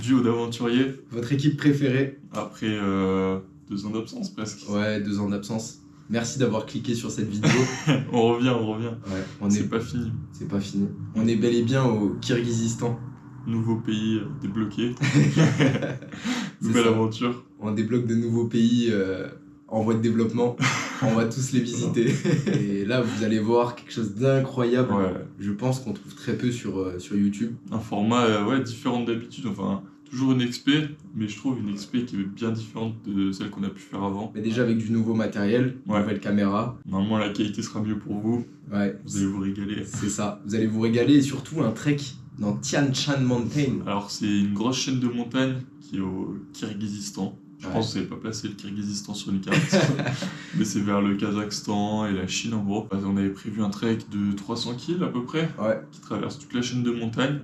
duo d'aventuriers. Votre équipe préférée? Après 2 ans d'absence presque. Ouais, 2 ans d'absence. Merci d'avoir cliqué sur cette vidéo. On revient. Ouais, C'est pas fini. C'est pas fini. On est bel et bien au Kirghizistan. Nouveau pays débloqué. Nouvelle ça. aventure. On débloque de nouveaux pays en voie de développement. On va tous les visiter. Et là, vous allez voir quelque chose d'incroyable. Ouais. Je pense qu'on trouve très peu sur YouTube. Un format différent d'habitude. Enfin, toujours une expé, mais je trouve une expé qui est bien différente de celle qu'on a pu faire avant. Mais déjà avec du nouveau matériel, Ouais. nouvelle caméra. Normalement, la qualité sera mieux pour vous. Ouais. Vous allez vous régaler. C'est ça. Vous allez vous régaler et surtout un trek dans Tian Shan Mountain. Alors, c'est une grosse chaîne de montagnes qui est au Kirghizistan. Je pense que vous n'avez pas placé le Kirghizistan sur une carte, mais c'est vers le Kazakhstan et la Chine en gros. On avait prévu un trek de 300 km à peu près, qui traverse toute la chaîne de montagnes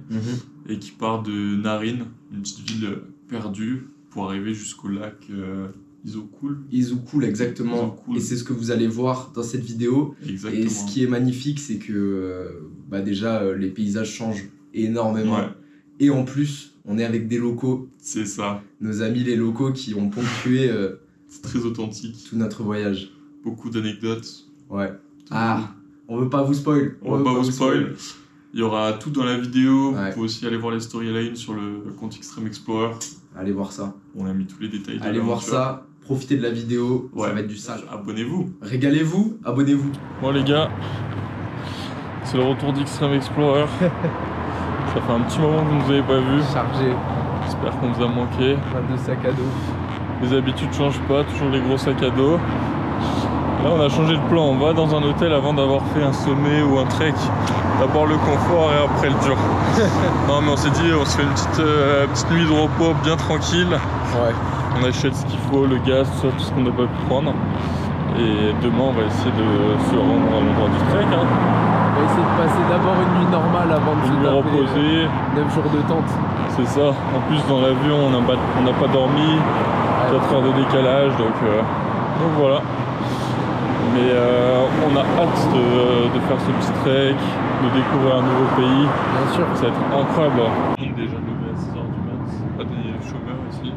et qui part de Narin, une petite ville perdue, pour arriver jusqu'au lac Isokul. Isokul, exactement. Isokul. Et c'est ce que vous allez voir dans cette vidéo. Exactement. Et ce qui est magnifique, c'est que déjà les paysages changent énormément. Ouais. Et en plus, on est avec des locaux. C'est ça. Nos amis les locaux qui ont ponctué c'est très authentique. tout notre voyage. Beaucoup d'anecdotes. Ouais. On veut pas vous spoil. On veut pas vous spoil. Il y aura tout dans la vidéo. Ouais. Vous pouvez aussi aller voir les storylines sur le compte Extreme Explorer. Allez voir ça. On a mis tous les détails. Allez voir ça. Profitez de la vidéo. Ça va être du sale. Abonnez-vous. Régalez-vous. Abonnez-vous. Bon les gars, c'est le retour d'Extreme Explorer. Ça fait un petit moment que vous ne nous avez pas vu. Chargé. J'espère qu'on vous a manqué. Plein de sacs à dos. Les habitudes changent pas, toujours les gros sacs à dos. Là on a changé de plan, on va dans un hôtel avant d'avoir fait un sommet ou un trek. D'abord le confort et après le dur. Non mais on s'est dit on se fait une petite nuit de repos bien tranquille. Ouais. On achète ce qu'il faut, le gaz, tout ce qu'on n'a pas pu prendre. Et demain on va essayer de se rendre à l'endroit du trek. On va essayer de passer d'abord une nuit normale avant de se Une taper reposer. 9 jours de tente. C'est ça. En plus dans l'avion on n'a pas dormi. 4 heures de décalage donc voilà. Mais on a hâte de faire ce petit trek, de découvrir un nouveau pays. Bien sûr. Ça va être incroyable. On est déjà levé à 6h du mat. Pas des chômeurs ici.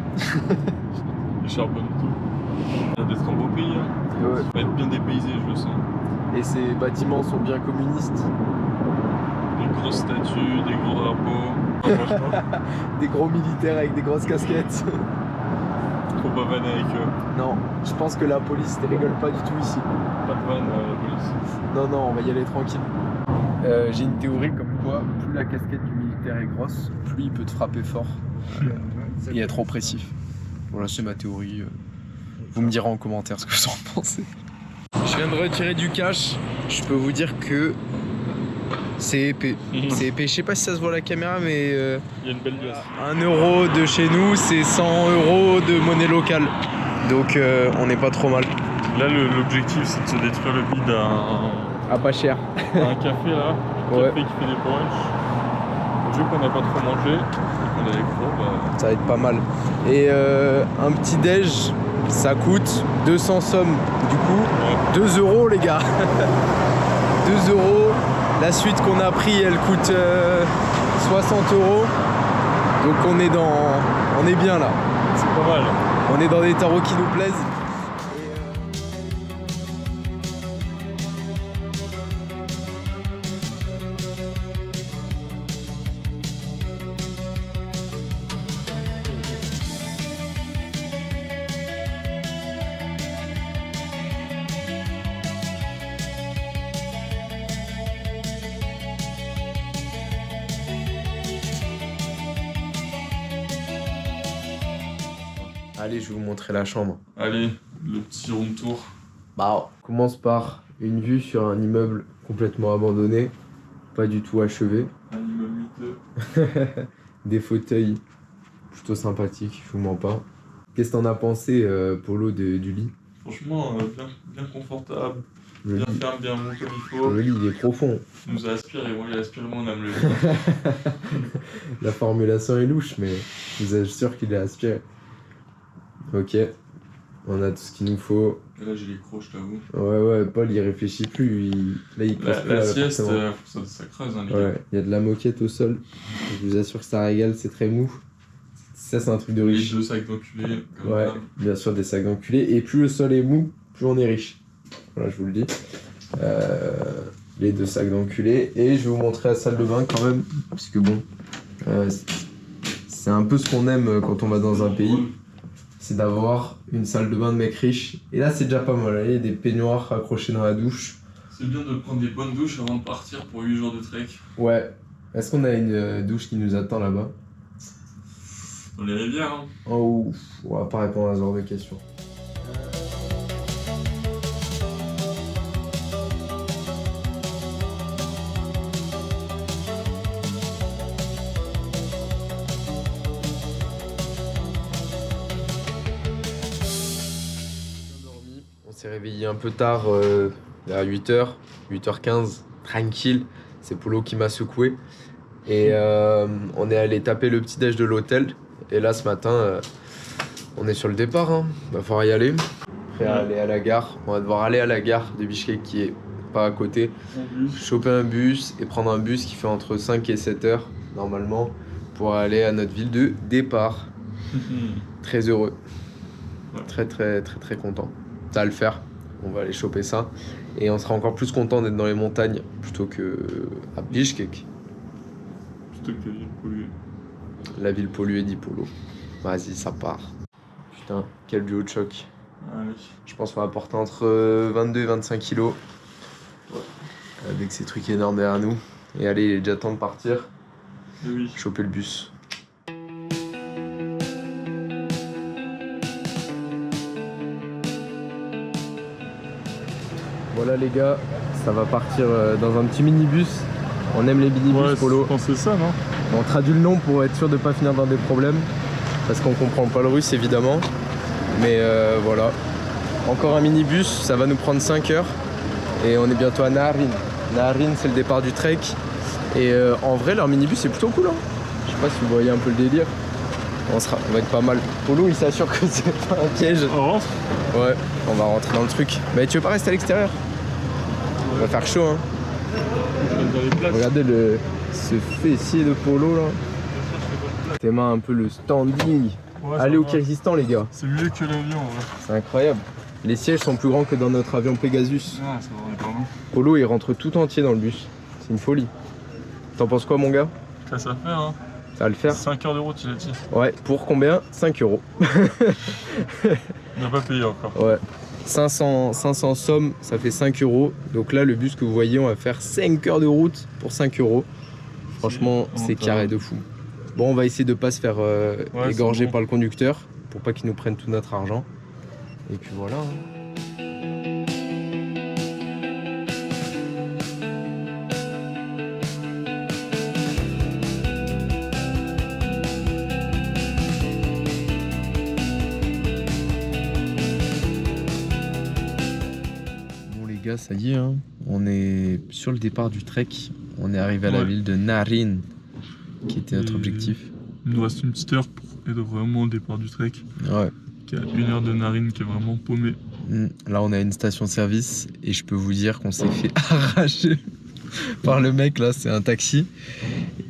Ils charbonnent tout. Ça va être un beau pays. Ouais. Ça va être bien dépaysé, je le sens. Et ces bâtiments sont bien communistes. Des grosses statues, des gros drapeaux. Franchement, Des gros militaires avec des grosses casquettes. faut pas vanner avec eux. Non, je pense que la police ne rigole pas du tout ici. Pas de vanne, la police. Non, on va y aller tranquille. J'ai une théorie comme quoi, plus la casquette du militaire est grosse, plus il peut te frapper fort et être oppressif. Voilà, c'est ma théorie. Vous me direz en commentaire ce que vous en pensez. Je viens de retirer du cash. Je peux vous dire que c'est épais. C'est épais. Je sais pas si ça se voit à la caméra, mais Il y a une belle glace. 1 euro de chez nous, c'est 100 euros de monnaie locale. Donc on n'est pas trop mal. Là, l'objectif, c'est de se détruire le bide Ah, pas cher. un café là. Un café qui fait des brunchs. Vu qu'on n'a pas trop mangé et qu'on a les gros, Ça va être pas mal. Et un petit déj, ça coûte 200 sommes. Du coup, 2 euros les gars. 2 euros. La suite qu'on a pris, elle coûte 60 euros. Donc on est bien là. c'est pas mal. On est dans des tarots qui nous plaisent. Allez, je vais vous montrer la chambre. Allez, le petit room tour. Bah, on commence par une vue sur un immeuble complètement abandonné, pas du tout achevé. Un immeuble miteux. Des fauteuils plutôt sympathiques, je vous mens pas. Qu'est-ce que t'en as pensé, Polo, du lit? Franchement, bien confortable. Le Bien lit, ferme, bien bon comme il faut. le lit, il est profond. Il nous a aspiré, moi il a aspiré, moi on aime le lit. La formulation est louche, mais je vous assure qu'il est aspiré. Ok, on a tout ce qu'il nous faut. Et là j'ai les crocs, je t'avoue. Ouais, Paul il réfléchit plus, là il pense plus La à sieste, l'appartement. ça creuse, hein, les gars. Ouais, il y a de la moquette au sol. Je vous assure que ça régale, c'est très mou. Ça, c'est un truc de Les riche. 2 sacs d'enculés. comme Ouais, d'hab. bien sûr, des sacs d'enculés. Et plus le sol est mou, plus on est riche. Voilà, je vous le dis. Les 2 sacs d'enculés. Et je vais vous montrer la salle de bain quand même. Parce que bon, c'est un peu ce qu'on aime quand on va dans un pays. C'est d'avoir une salle de bain de mec riche. Et là, c'est déjà pas mal. Il y a des peignoirs accrochés dans la douche. C'est bien de prendre des bonnes douches avant de partir pour 8 jours de trek. Ouais. Est-ce qu'on a une douche qui nous attend là-bas? Dans les rivières, hein. Oh, on va pas répondre à ce genre de questions. On s'est réveillé un peu tard, à 8h, 8h15, tranquille. C'est Polo qui m'a secoué. Et on est allé taper le petit déj de l'hôtel. Et là, ce matin, on est sur le départ. Hein. Va falloir y aller. Prêt à aller à la gare. On va devoir aller à la gare de Bishkek qui est pas à côté. Choper un bus et prendre un bus qui fait entre 5 et 7 heures, normalement, pour aller à notre ville de départ. Très heureux. Ouais. Très content. Ça va le faire. On va aller choper ça. Et on sera encore plus content d'être dans les montagnes plutôt que à Bishkek. Plutôt que ville polluée. La ville polluée dit Polo. Vas-y, ça part. Putain, quel duo de choc. Allez. Je pense qu'on va porter entre 22 et 25 kilos. Ouais. Avec ces trucs énormes derrière nous. Et allez, il est déjà temps de partir. Et oui. Choper le bus. Voilà les gars, ça va partir dans un petit minibus. On aime les minibus Polo. Je pense que c'est ça, non? On traduit le nom pour être sûr de ne pas finir dans des problèmes. Parce qu'on comprend pas le russe évidemment. Mais voilà. Encore un minibus, ça va nous prendre 5 heures. Et on est bientôt à Naharin. Naharin, c'est le départ du trek. Et en vrai, leur minibus est plutôt cool. Hein. Je sais pas si vous voyez un peu le délire. On va être pas mal. Polo, il s'assure que c'est pas un piège. On rentre? Ouais, on va rentrer dans le truc. Mais tu veux pas rester à l'extérieur? Il va faire chaud, hein. Dans les places. Regardez ce fessier de Polo là. Tes mains un peu le standing. Ouais, Allez ça au va. Kyrgyzstan les gars. C'est mieux que l'avion, ouais. C'est incroyable. Les sièges sont plus grands que dans notre avion Pegasus. Ah, ça va, on est pas loin. Polo il rentre tout entier dans le bus. C'est une folie. T'en penses quoi mon gars? Ça va faire, hein. Ça va le faire? 5 heures de route, il a dit. Ouais, pour combien? 5 euros. On n'a pas payé encore. Ouais. 500 sommes, ça fait 5 euros. Donc là, le bus que vous voyez, on va faire 5 heures de route pour 5 euros. Franchement, c'est carré de fou. Bon, on va essayer de pas se faire égorger bon. par le conducteur pour pas qu'il nous prenne tout notre argent. Et puis voilà. Hein. Ça y est, hein. On est sur le départ du trek. On est arrivé à la ville de Naharin, qui était notre objectif. Il nous reste une petite heure pour être vraiment au départ du trek. Ouais. Qui a 1 heure de Naharin qui est vraiment paumé. Là, on a une station-service et je peux vous dire qu'on s'est fait arracher par le mec. Là, c'est un taxi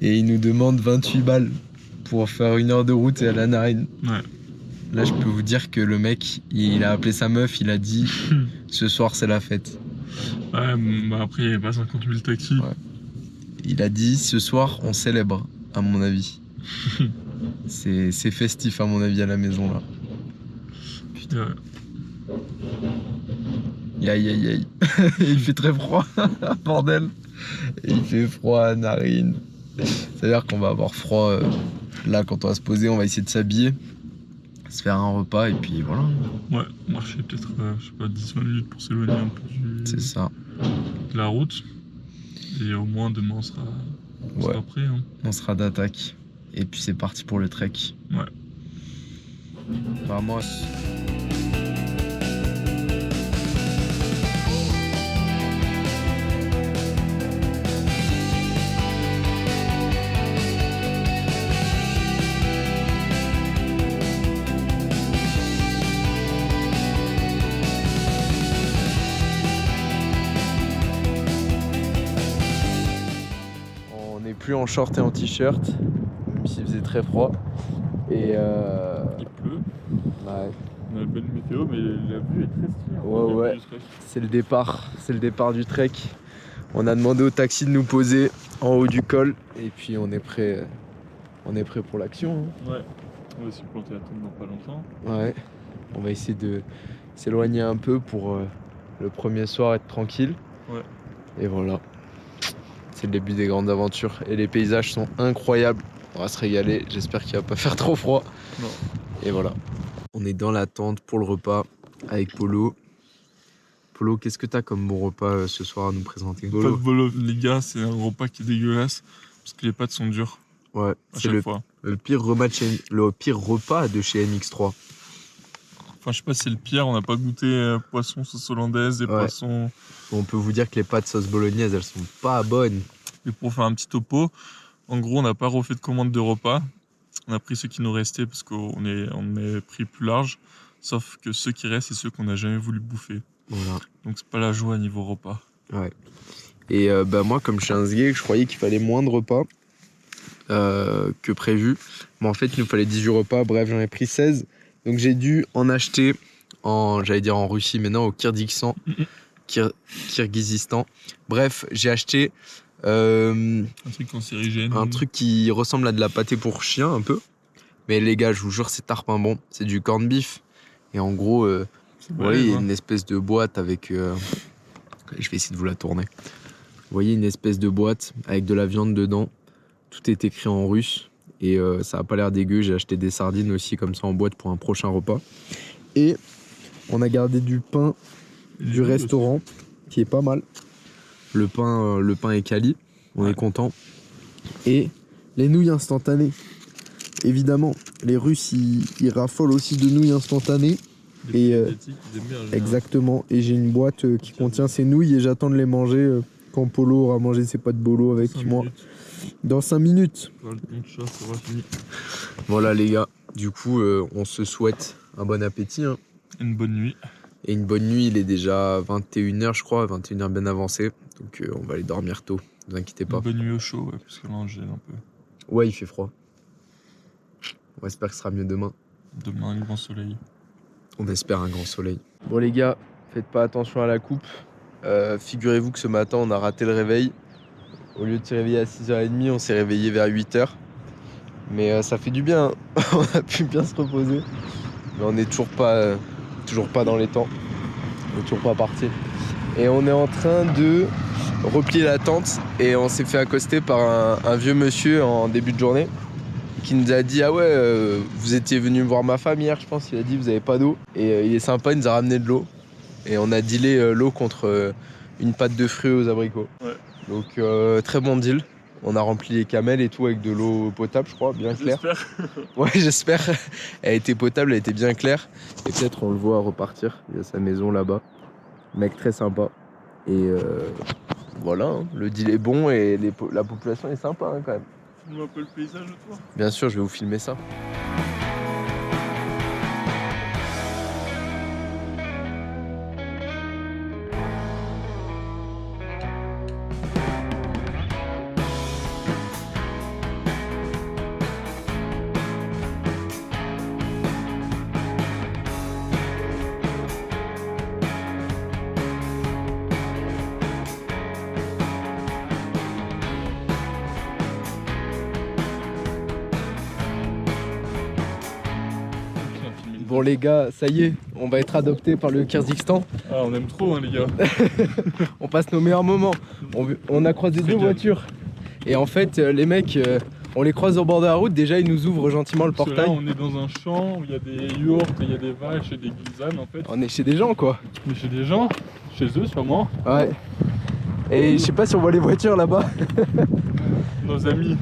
et il nous demande 28 balles pour faire 1 heure de route et aller à Naharin. Ouais. Là, je peux vous dire que le mec, il a appelé sa meuf, il a dit ce soir, c'est la fête. Ouais, bah après, il n'y avait pas 50 000 taxis. Ouais. Il a dit ce soir, on célèbre, à mon avis. C'est festif, à mon avis, à la maison, là. Putain. Aïe. Il fait très froid, bordel. Et il fait froid à Naharin. C'est-à-dire qu'on va avoir froid. Là, quand on va se poser, on va essayer de s'habiller, se faire un repas, et puis voilà. Ouais, marcher peut-être, je sais pas, 10-20 minutes pour s'éloigner un peu C'est ça. de la route. Et au moins, demain, on sera prêt. Hein. On sera d'attaque. Et puis c'est parti pour le trek. Ouais. Vamos. Plus en short et en t-shirt, même s'il faisait très froid. Et Il pleut. ouais, On a une belle météo, mais la vue est très stylée. ouais. C'est le départ du trek. On a demandé au taxi de nous poser en haut du col et puis on est prêt pour l'action. Ouais, on va aussi planter la tente dans pas longtemps. Ouais, on va essayer de s'éloigner un peu pour le premier soir être tranquille. Ouais. Et voilà, c'est le début des grandes aventures et les paysages sont incroyables. On va se régaler, j'espère qu'il va pas faire trop froid. Non. Et voilà. On est dans la tente pour le repas avec Polo. Polo, qu'est-ce que t'as comme bon repas ce soir à nous présenter? Pas de bolo, les gars, c'est un repas qui est dégueulasse parce que les pâtes sont dures Ouais, à c'est chaque le fois. pire repas de chez MX3. Enfin, je sais pas si c'est le pire, on n'a pas goûté poisson sauce hollandaise, des Ouais. poissons. On peut vous dire que les pâtes sauce bolognaise, elles sont pas bonnes. Et pour faire un petit topo, en gros, on n'a pas refait de commande de repas. On a pris ceux qui nous restaient parce qu'on est pris plus large. Sauf que ceux qui restent, c'est ceux qu'on n'a jamais voulu bouffer. Voilà. Donc c'est pas la joie niveau repas. Ouais. Et moi, comme je suis un sgeg, je croyais qu'il fallait moins de repas que prévu. Mais en fait, il nous fallait 18 repas. Bref, j'en ai pris 16. Donc j'ai dû en acheter j'allais dire en Russie, mais non, au Kirghizistan. Bref, j'ai acheté Un truc cancérigène. un truc qui ressemble à de la pâté pour chien un peu. Mais les gars, je vous jure, c'est tarpin bon. C'est du corned beef. Et en gros, C'est vous voyez, il y a balèze, hein. une espèce de boîte avec... je vais essayer de vous la tourner. Vous voyez une espèce de boîte avec de la viande dedans. Tout est écrit en russe. Et ça a pas l'air dégueu. J'ai acheté des sardines aussi comme ça en boîte pour un prochain repas. Et on a gardé du pain du restaurant qui est pas mal. Le pain est quali. On Ouais. est content. Et les nouilles instantanées. Évidemment, les Russes, ils raffolent aussi de nouilles instantanées. Des Et, diététiques, ils aiment bien, en général. Exactement. Et j'ai une boîte qui contient ces nouilles et j'attends de les manger quand Polo aura mangé ses pâtes bolo avec 5 moi. minutes. Dans 5 minutes. Voilà, le chat, ça va fini. Voilà les gars. Du coup, on se souhaite un bon appétit. Hein. Une bonne nuit. Et une bonne nuit. Il est déjà 21h, je crois. 21h bien avancé. Donc on va aller dormir tôt. Ne vous inquiétez pas. Une bonne nuit au chaud, ouais, parce que là, on gèle un peu. Ouais, il fait froid. On espère que ce sera mieux demain. Demain, un grand soleil. On espère un grand soleil. Bon les gars, faites pas attention à la coupe. Figurez-vous que ce matin, on a raté le réveil. Au lieu de se réveiller à 6h30, on s'est réveillé vers 8h. Mais ça fait du bien. Hein. On a pu bien se reposer. Mais on n'est toujours pas dans les temps. On n'est toujours pas parti. Et on est en train de replier la tente. Et on s'est fait accoster par un vieux monsieur en début de journée qui nous a dit: ah ouais, vous étiez venu voir ma femme hier, je pense. Il a dit: vous avez pas d'eau. Et il est sympa, il nous a ramené de l'eau. Et on a dealé l'eau contre une pâte de fruits aux abricots. Ouais. Donc très bon deal. On a rempli les camels et tout avec de l'eau potable, je crois, bien claire. J'espère. Ouais, j'espère. Elle était potable, elle était bien claire. Et peut-être on le voit repartir. Il y a sa maison là-bas. Mec très sympa. Et voilà, hein. Le deal est bon et la population est sympa hein, quand même. Filme un peu le paysage autour. Bien sûr, je vais vous filmer ça. Bon les gars, ça y est, on va être adoptés par le Kyrgyzstan. Ah, on aime trop, hein, les gars. On passe nos meilleurs moments. On a croisé deux voitures. Et en fait, les mecs, on les croise au bord de la route. Déjà, ils nous ouvrent gentiment le Parce que là, portail. on est dans un champ où il y a des yourtes, il y a des vaches et des guisanes, en fait. On est chez des gens, quoi. Mais chez des gens, chez eux sûrement, Ouais. Et je sais pas si on voit les voitures là-bas. nos amis.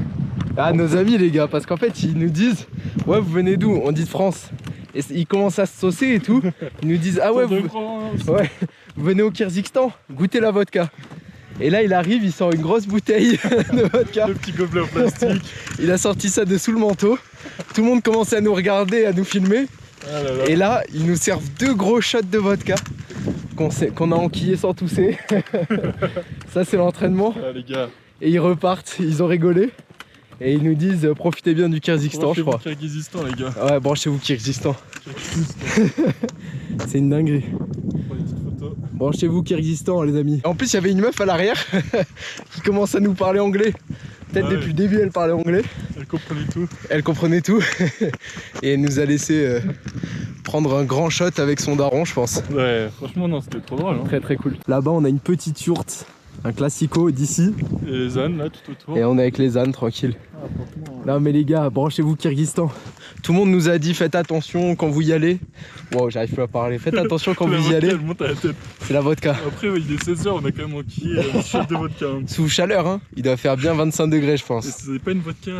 Ah, nos amis, les gars. Parce qu'en fait, ils nous disent: ouais, vous venez d'où? On dit de France. Et ils commencent à se saucer et tout. Ils nous disent: ah ouais, Tour de vous... France. Ouais, vous venez au Kyrgyzstan, goûtez la vodka. Et là, il arrive, il sort une grosse bouteille de vodka. Le petit gobelet en plastique. Il a sorti ça de sous le manteau. Tout le monde commençait à nous regarder, à nous filmer. Ah là là. Et là, ils nous servent 2 gros shots de vodka qu'on a enquillé sans tousser. Ça, c'est l'entraînement. Ah, les gars. Et ils repartent, ils ont rigolé. Et ils nous disent profitez bien du Kyrgyzstan, je crois. Kyrgyzstan, les gars. Ouais, branchez-vous Kyrgyzstan. C'est une dinguerie. Branchez-vous Kyrgyzstan, les amis. En plus, il y avait une meuf à l'arrière qui commence à nous parler anglais. Peut-être depuis le début, elle parlait anglais. Elle comprenait tout. Elle comprenait tout. Et elle nous a laissé prendre un grand shot avec son daron, je pense. Ouais, franchement, non, c'était trop drôle. Hein. Très très cool. Là-bas, on a une petite yourte, un classico d'ici. Et les ânes, là, tout autour. Et on est avec les ânes, tranquille. Ah, franchement. Non, mais les gars, branchez-vous Kyrgyzstan. Tout le monde nous a dit faites attention quand vous y allez. Wow, j'arrive plus à parler. Faites attention quand vous y allez. Elle monte à la tête. C'est la vodka. Après, il est 16h, on a quand même enquillé une chute de vodka. Hein. Sous chaleur, hein. Il doit faire bien 25 degrés, je pense. C'est pas une vodka.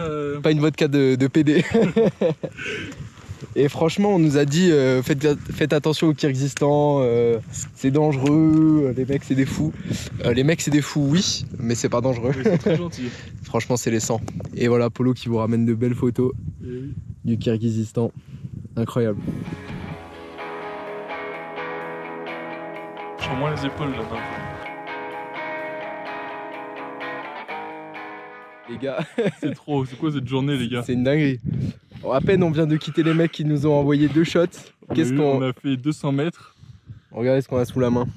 Pas une vodka de PD. Et franchement, on nous a dit faites attention au Kyrgyzstan, c'est dangereux, les mecs c'est des fous. Les mecs c'est des fous, oui, mais c'est pas dangereux. Oui, c'est très gentil. Franchement, c'est les 100. Et voilà, Polo qui vous ramène de belles photos Oui. du Kyrgyzstan. Incroyable. J'ai moins les épaules là-bas. Les gars, C'est trop. C'est quoi cette journée, les gars? c'est une dinguerie. Bon, à peine on vient de quitter les mecs qui nous ont envoyé 2 shots. On a fait 200 mètres. Regardez ce qu'on a sous la main.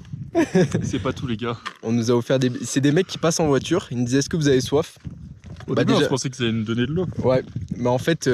C'est pas tout, les gars. On nous a offert des... C'est des mecs qui passent en voiture. Ils nous disaient est-ce que vous avez soif? Au Bah, début, déjà- je pensais qu'ils allaient nous donner de l'eau. Ouais, mais en fait,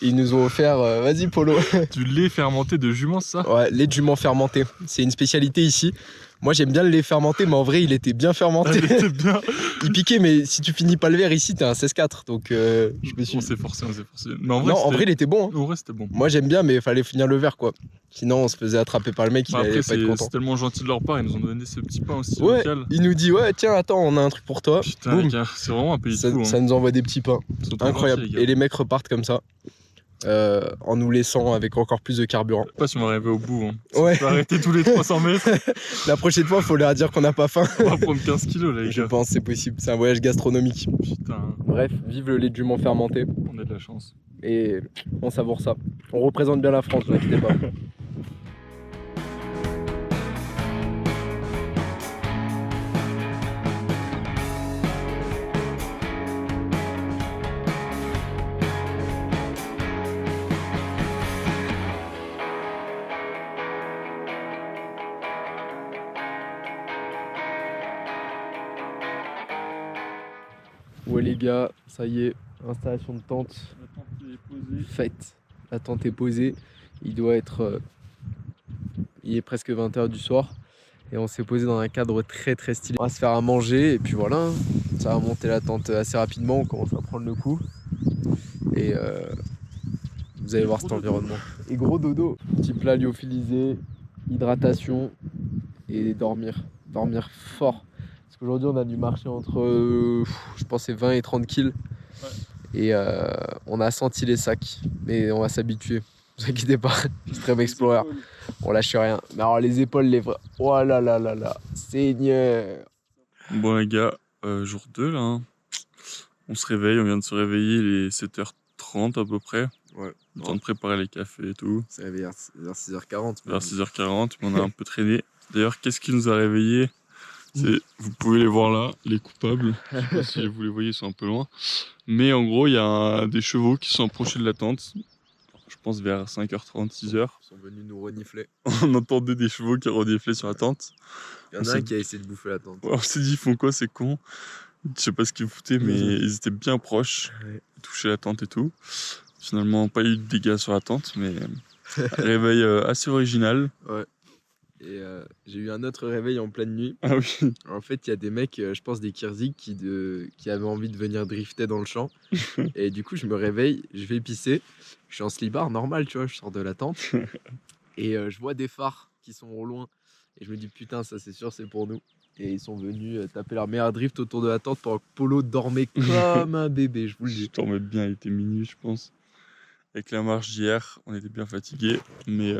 ils nous ont offert... Vas-y Polo. Du lait fermenté de jument, ça? Ouais, lait de jument fermenté. C'est une spécialité ici. Moi j'aime bien le lait fermenté, mais en vrai il était bien fermenté. Elle était bien. Il piquait, mais si tu finis pas le verre ici, t'es un 16-4. Donc je me suis... On s'est forcé, on s'est forcé. Mais en vrai, Non, en vrai il était bon. Hein. En vrai, c'était bon. Moi j'aime bien, mais il fallait finir le verre quoi. Sinon on se faisait attraper par le mec, il Bah, allait après, pas être content. c'est tellement gentil de leur part. Ils nous ont donné ce petit pain aussi Ouais, local. il nous dit ouais, tiens, attends, on a un truc pour toi. Putain, Boum. les gars, c'est vraiment un pays Ça, de fou. ça Hein. nous envoie des petits pains. Ils sont trop Incroyable. gentils, les gars. Et les mecs repartent comme ça, en nous laissant avec encore plus de carburant. Je sais pas si on va arriver au bout. Hein. Ouais. On va arrêter tous les 300 mètres. La prochaine fois, faut leur dire qu'on n'a pas faim. On va prendre 15 kilos, là, les Je gars. pense, c'est possible. C'est un voyage gastronomique. Putain, Bref, vive le lait de jument fermenté. on a de la chance. Et on savoure ça. On représente bien la France, ne vous inquiétez pas. Ouais les gars, ça y est, installation de tente La tente qui est posée. faite. La tente est posée. Il doit être... il est presque 20h du soir. Et on s'est posé dans un cadre très très stylé. On va se faire à manger et puis voilà. Hein. Ça va monter la tente assez rapidement, on commence à prendre le coup. Et vous allez voir cet environnement. Et gros dodo. Petit plat lyophilisé, hydratation et dormir. Dormir fort. Parce qu'aujourd'hui on a dû marcher entre, je pensais 20 et 30 kills. Ouais. Et on a senti les sacs. Mais on va s'habituer. Ne vous inquiétez pas. Extreme Explorer. On lâche rien. Mais alors les épaules, les vrais. Oh là là là là. Seigneur. Bon, les gars, jour 2, là. Hein. On se réveille, on vient de se réveiller, il est 7h30 à peu près. Ouais. Le temps de préparer les cafés et tout. C'est réveillé vers 6h40. Vers 6h40, mais on a un peu traîné. D'ailleurs, qu'est-ce qui nous a réveillés? Vous pouvez les voir là, les coupables. Je sais pas si vous les voyez, ils sont un peu loin. Mais en gros, il y a des chevaux qui sont approchés de la tente. Je pense vers 5h30, 6h. Ils sont venus nous renifler. On entendait des chevaux qui reniflaient sur la tente. Il y en a un qui a essayé de bouffer la tente. Ouais, on s'est dit, ils font quoi, c'est con. Je sais pas ce qu'ils foutaient, mais ils étaient bien proches. Ouais. Ils touchaient la tente et tout. Finalement, pas eu de dégâts sur la tente, mais réveil assez original. Et j'ai eu un autre réveil en pleine nuit. Ah oui. En fait, il y a des mecs, je pense des Kirzik, qui avaient envie de venir drifter dans le champ. Et du coup, je me réveille, je vais pisser. Je suis en slibard, normal, tu vois, je sors de la tente. Et je vois des phares qui sont au loin. Et je me dis, putain, ça c'est sûr, c'est pour nous. Et ils sont venus taper leur meilleur drift autour de la tente pendant que Polo dormait comme un bébé, je vous le Je dis. dormais bien, il était minuit, je pense. Avec la marche d'hier, on était bien fatigués. Mais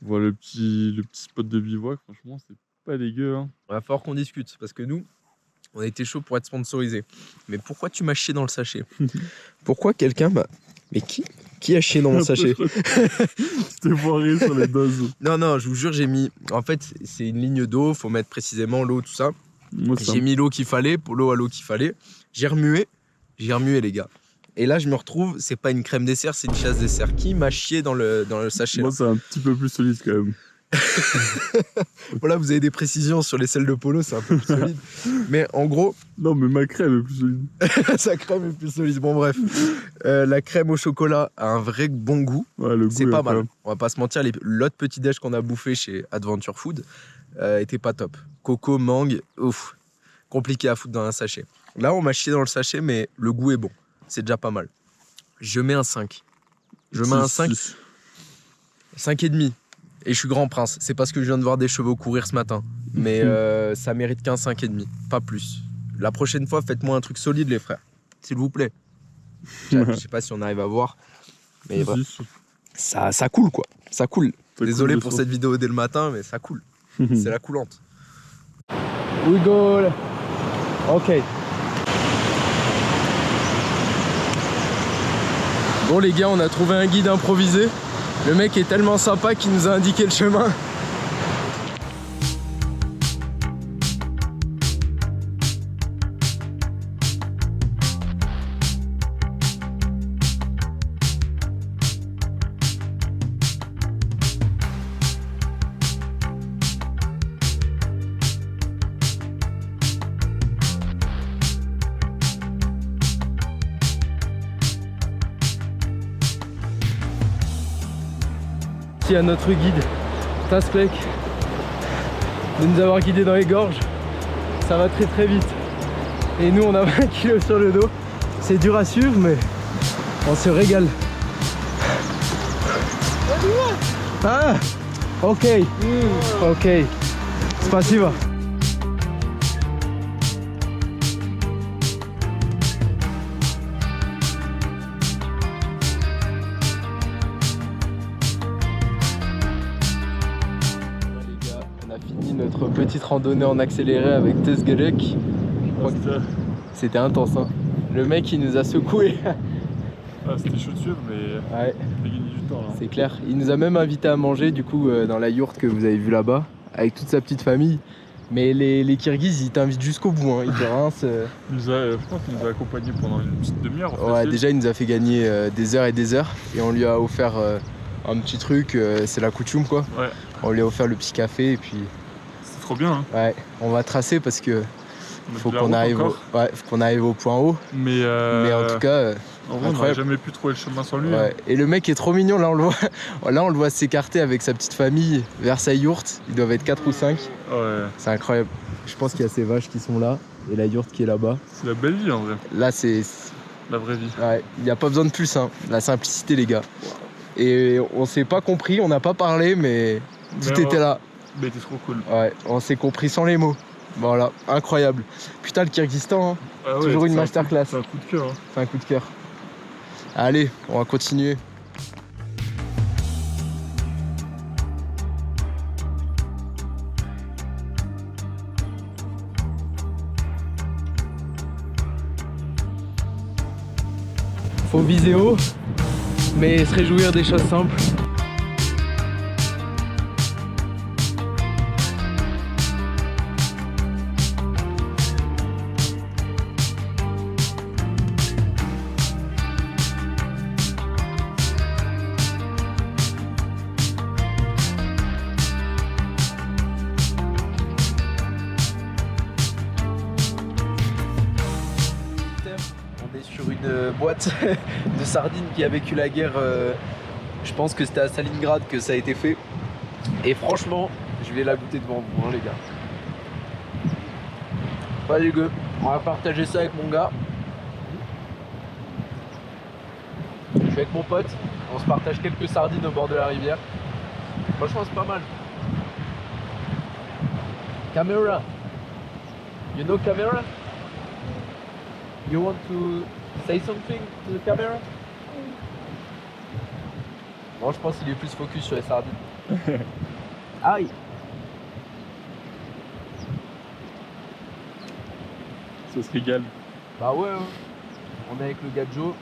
voilà le petit spot de bivouac, franchement, c'est pas dégueu. Hein. Il va falloir qu'on discute parce que nous, on était chaud pour être sponsorisé. Mais pourquoi tu m'as chié dans le sachet? Pourquoi quelqu'un m'a. Mais qui a chié dans mon sachet? C'était foiré sur les doses. Non, je vous jure, j'ai mis. En fait, c'est une ligne d'eau, faut mettre précisément l'eau, tout ça. Moi, ça J'ai mis l'eau qu'il fallait, Polo à l'eau qu'il fallait. J'ai remué, J'ai remué, les gars. Et là, je me retrouve, c'est pas une crème dessert, c'est une chasse dessert. Qui m'a chié dans le sachet? Moi, c'est un petit peu plus solide quand même. Voilà, vous avez des précisions sur les selles de Polo, c'est un peu plus solide. Mais en gros... Non, mais ma crème est plus solide. Sa crème est plus solide. Bon, bref. La crème au chocolat a un vrai bon goût. Ouais, le goût c'est est pas mal. incroyable. On va pas se mentir, l'autre petit déj qu'on a bouffé chez Adventure Food était pas top. Coco, mangue, ouf. Compliqué à foutre dans un sachet. Là, on m'a chié dans le sachet, mais le goût est bon. C'est déjà pas mal. Je mets un 5. Je mets un 5. 5,5. Et je suis grand prince. C'est parce que je viens de voir des chevaux courir ce matin. Mais ça mérite qu'un 5,5. Pas plus. La prochaine fois, faites-moi un truc solide, les frères. S'il vous plaît. Je sais pas si on arrive à voir. Mais ça coule, quoi. Ça coule. Désolé pour cette vidéo dès le matin, mais ça coule. C'est la coulante. We go. Ok. Bon les gars, on a trouvé un guide improvisé. Le mec est tellement sympa qu'il nous a indiqué le chemin. À notre guide Taspec de nous avoir guidés dans les gorges. Ça va très très vite et nous on a 20 kg sur le dos. C'est dur à suivre mais on se régale. Ah ok. Ok, spasiba. Notre petite randonnée en accéléré avec Tesgelek. Je crois que c'était intense. Hein. Le mec il nous a secoué. Ah, c'était chaud de suivre, mais ouais. on a gagné du temps là. C'est clair. Il nous a même invité à manger du coup dans la yourte que vous avez vu là-bas avec toute sa petite famille. Mais les Kirghizes ils t'invitent jusqu'au bout. Hein. Ils te rincent. Je pense qu'il nous a accompagnés pendant une petite demi-heure. Ouais, déjà il nous a fait gagner des heures et des heures et on lui a offert un petit truc. C'est la coutume quoi. Ouais. On lui a offert le petit café et puis. Trop bien. Hein. Ouais, on va tracer parce que faut qu'on arrive, au point haut. Mais en tout cas, en vrai, on n'aurait jamais pu trouver le chemin sans lui. Ouais. Hein. Et le mec est trop mignon. Là, on le voit s'écarter avec sa petite famille vers sa yourte. Ils doivent être 4 ou 5. Ouais. C'est incroyable. Je pense qu'il y a ces vaches qui sont là et la yourte qui est là-bas. C'est la belle vie en vrai. Là, c'est la vraie vie. Ouais, il n'y a pas besoin de plus. Hein. La simplicité, les gars. Et on s'est pas compris, on n'a pas parlé, mais tout était là. Mais t'es trop cool. Ouais, on s'est compris sans les mots. Voilà, incroyable. Putain, le Kyrgyzstan, hein. Ah ouais, toujours une masterclass. C'est un coup de cœur. Hein. C'est un coup de cœur. Allez, on va continuer. Faut viser haut, mais se réjouir des choses simples. Sur une boîte de sardines qui a vécu la guerre, je pense que c'était à Stalingrad que ça a été fait. Et franchement, je vais la goûter devant vous, hein, les gars. Pas dégueu. On va partager ça avec mon gars. Je suis avec mon pote. On se partage quelques sardines au bord de la rivière. Franchement, c'est pas mal. Camera. You know camera? You want to say something to the camera? Bon, je pense qu'il est plus focus sur les sardines. Aïe! Ça se régale. Bah ouais, hein. On est avec le gars de Joe.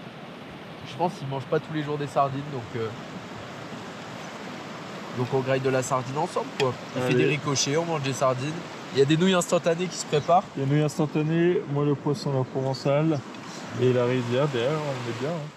Je pense qu'il mange pas tous les jours des sardines, donc on graille de la sardine ensemble quoi. Il fait des ricochets, on mange des sardines. Il y a des nouilles instantanées qui se préparent. Il y a des nouilles instantanées, moi le poisson à la provençale. Et la rizière derrière, on est bien. Hein.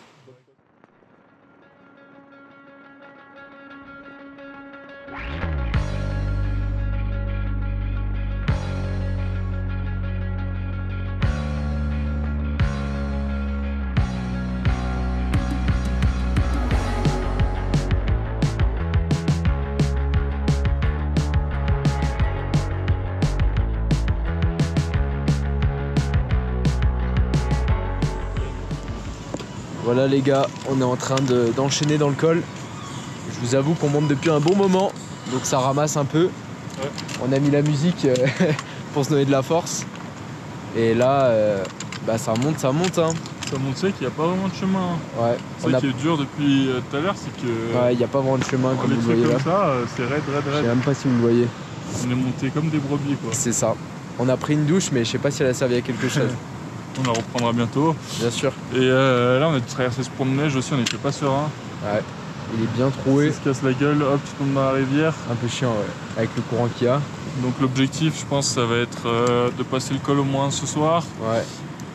Voilà les gars, on est en train d'enchaîner dans le col. Je vous avoue qu'on monte depuis un bon moment, donc ça ramasse un peu. Ouais. On a mis la musique pour se donner de la force. Et là, ça monte. Hein. Ça monte, c'est qu'il n'y a pas vraiment de chemin. Ouais. C'est ça qui est dur depuis tout à l'heure, c'est que... Ouais, il n'y a pas vraiment de chemin comme vous le voyez là. Comme ça, c'est raide. Je sais même pas si vous le voyez. On est monté comme des brebis quoi. C'est ça. On a pris une douche, mais je sais pas si elle a servi à quelque chose. On la reprendra bientôt. Bien sûr. Et là, on a traversé ce pont de neige aussi, on n'était pas serein. Ouais. Il est bien troué. Ça se casse la gueule, hop, tu tombes dans la rivière. Un peu chiant, ouais. Avec le courant qu'il y a. Donc l'objectif, je pense, ça va être de passer le col au moins ce soir. Ouais.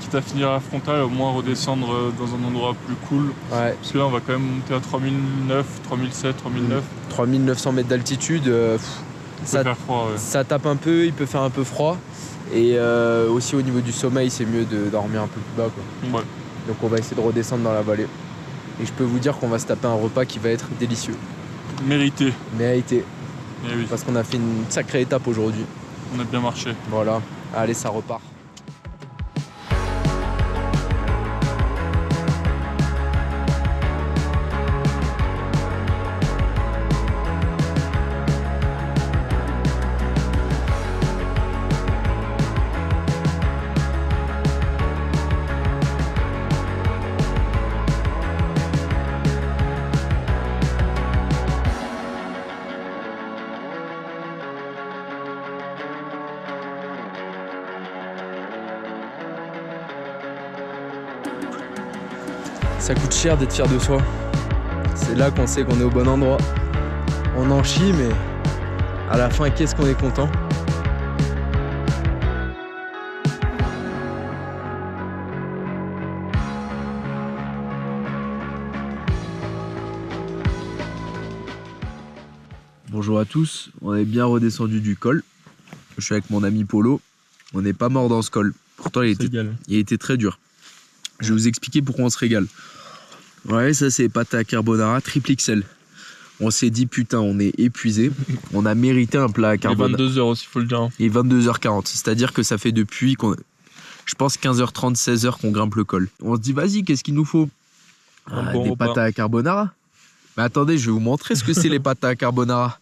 Quitte à finir à frontale, au moins redescendre dans un endroit plus cool. Ouais. Parce que là, on va quand même monter à 3009, 3007, 3009. 3900 mètres d'altitude. Ça peut faire froid, ouais. Ça tape un peu, il peut faire un peu froid. Et aussi au niveau du sommeil, c'est mieux de dormir un peu plus bas, quoi. Ouais. Donc on va essayer de redescendre dans la vallée. Et je peux vous dire qu'on va se taper un repas qui va être délicieux. Mérité. Mérité. Eh oui. Parce qu'on a fait une sacrée étape aujourd'hui. On a bien marché. Voilà. Allez, ça repart. Ça coûte cher d'être fier de soi. C'est là qu'on sait qu'on est au bon endroit. On en chie, mais à la fin, qu'est-ce qu'on est content. Bonjour à tous, on est bien redescendu du col. Je suis avec mon ami Polo. On n'est pas mort dans ce col. Pourtant, il était très dur. Je vais vous expliquer pourquoi on se régale. Ouais, ça c'est pâte à carbonara triple XL. On s'est dit putain, on est épuisé. On a mérité un plat à carbonara. Et 22h aussi, faut le dire. Et 22h40. C'est-à-dire que ça fait depuis je pense 15h30, 16h qu'on grimpe le col. On se dit vas-y, qu'est-ce qu'il nous faut? Des pâtes à carbonara. Mais attendez, je vais vous montrer ce que c'est les pâtes à carbonara.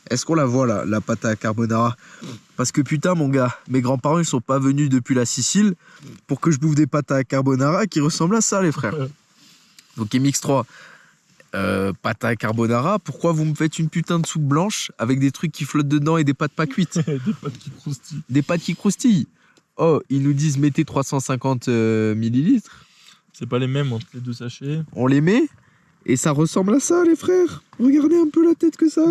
Est-ce qu'on la voit là, la pâte à carbonara? Parce que putain mon gars, mes grands-parents ils sont pas venus depuis la Sicile pour que je bouffe des pâtes à carbonara qui ressemblent à ça les frères. Donc MX3, pâte à carbonara, pourquoi vous me faites une putain de soupe blanche avec des trucs qui flottent dedans et des pâtes pas cuites? Des pâtes qui croustillent. Des pâtes qui croustillent. Oh, ils nous disent mettez 350 millilitres. C'est pas les mêmes entre les deux sachets. On les met et ça ressemble à ça les frères. Regardez un peu la tête que ça.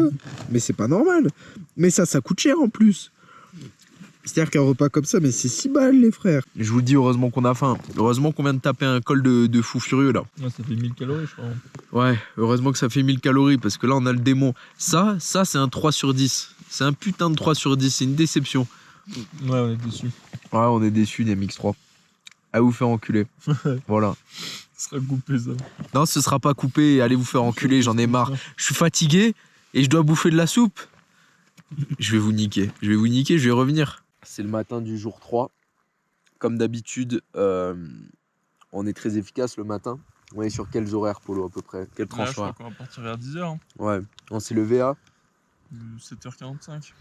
Mais c'est pas normal. Mais ça coûte cher en plus. C'est-à-dire qu'un repas comme ça, mais c'est 6 balles les frères. Je vous dis heureusement qu'on a faim. Heureusement qu'on vient de taper un col de fou furieux là. Ouais, ça fait 1000 calories je crois. Ouais, heureusement que ça fait 1000 calories parce que là on a le démon. Ça c'est un 3 sur 10. C'est un putain de 3 sur 10, c'est une déception. Ouais, on est déçus. Ouais, on est déçus des MX3. À vous faire enculer. Voilà. Ce sera coupé ça. Non, ce sera pas coupé, allez vous faire enculer, j'en ai marre. Je suis fatigué et je dois bouffer de la soupe. Je vais vous niquer, je vais revenir. C'est le matin du jour 3. Comme d'habitude, on est très efficace le matin. On est sur quels horaires, Polo, à peu près? Quelle tranche? Je crois qu'on va partir vers 10h. Hein. Ouais, on s'est levé à 7h45.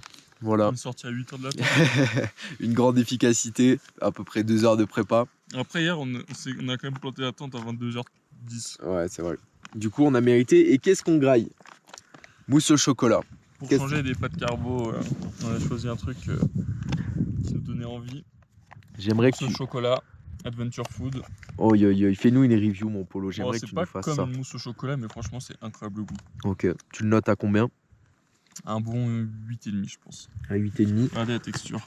Voilà. On est sorti à 8h de la table. Une grande efficacité, à peu près 2 heures de prépa. Après, hier, on a quand même planté la tente à 22h10. Ouais, c'est vrai. Du coup, on a mérité. Et qu'est-ce qu'on graille? Mousse au chocolat. Pour changer des pâtes carbo, on a choisi un truc qui nous donnait envie. J'aimerais que mousse au chocolat, Adventure Food. Oh, fais-nous une review, mon Polo. J'aimerais que tu nous fasses ça. C'est pas comme une mousse au chocolat, mais franchement, c'est incroyable le goût. Ok. Tu le notes à combien? Un bon 8,5, je pense. À 8,5. Regardez la texture.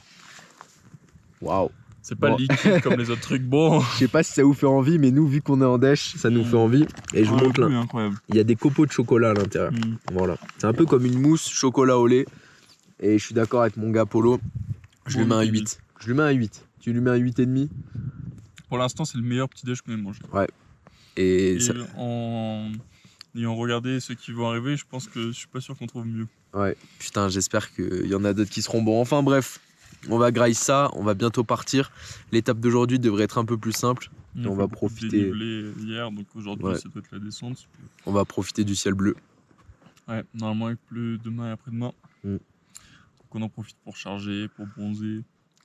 Waouh. C'est pas Bon. liquide comme les autres trucs. Bon. Je sais pas si ça vous fait envie, mais nous, vu qu'on est en dèche, ça nous fait envie. Et je vous montre là. Incroyable. Il y a des copeaux de chocolat à l'intérieur. Voilà. C'est un peu comme une mousse chocolat au lait. Et je suis d'accord avec mon gars Polo. Je lui mets un 8. Je lui mets un 8. Tu lui mets un 8,5. Pour l'instant, c'est le meilleur petit déj qu'on ait mangé. Et ça... en ayant regardé ceux qui vont arriver, je pense que je suis pas sûr qu'on trouve mieux. Ouais, putain, j'espère qu'il y en a d'autres qui seront bons. Enfin bref, on va grailler ça, on va bientôt partir. L'étape d'aujourd'hui devrait être un peu plus simple. Et on va profiter. Hier, donc aujourd'hui, ça doit être la descente. On va profiter du ciel bleu. Ouais, normalement il pleut demain et après-demain. Donc on en profite pour charger, pour bronzer.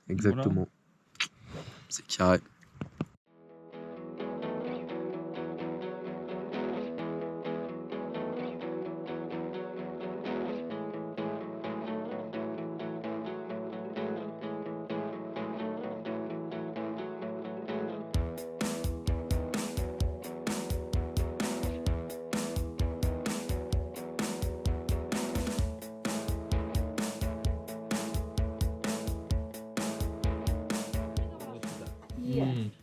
Exactement. Voilà. C'est carré.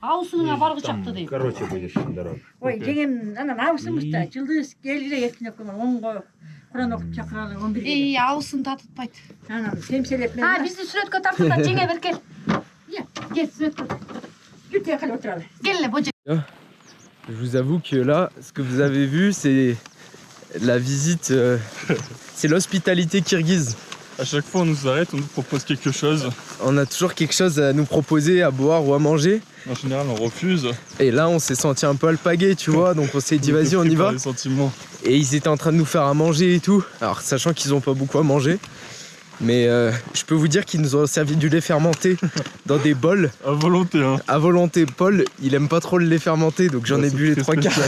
Ağusuna balık çaktı deyip. Короче, будешь здоров. Oy jengem ana ağusımış da yıldız gelire yakın koyma. Onun Kur'an okup çakıralı 11 gece. İyi ağusın tatıtmaydı. Anam temsil etmedi. Ha bizni sürekli tatlı da cenge ver gel. Gel sürekli. Git yakala oturalım. Gel le bocak. Je vous avoue que là, ce que vous avez vu, c'est la visite, c'est l'hospitalité kirghize. À chaque fois, on nous arrête, on nous propose quelque chose. On a toujours quelque chose à nous proposer, à boire ou à manger. En général, on refuse. Et là, on s'est senti un peu alpagué, tu vois, donc on s'est dit vas-y, on y va. Les sentiments. Et ils étaient en train de nous faire à manger et tout. Alors, sachant qu'ils ont pas beaucoup à manger. Mais je peux vous dire qu'ils nous ont servi du lait fermenté dans des bols. À volonté, hein. À volonté. Paul, il aime pas trop le lait fermenté, donc j'en ai bu les 3 quarts.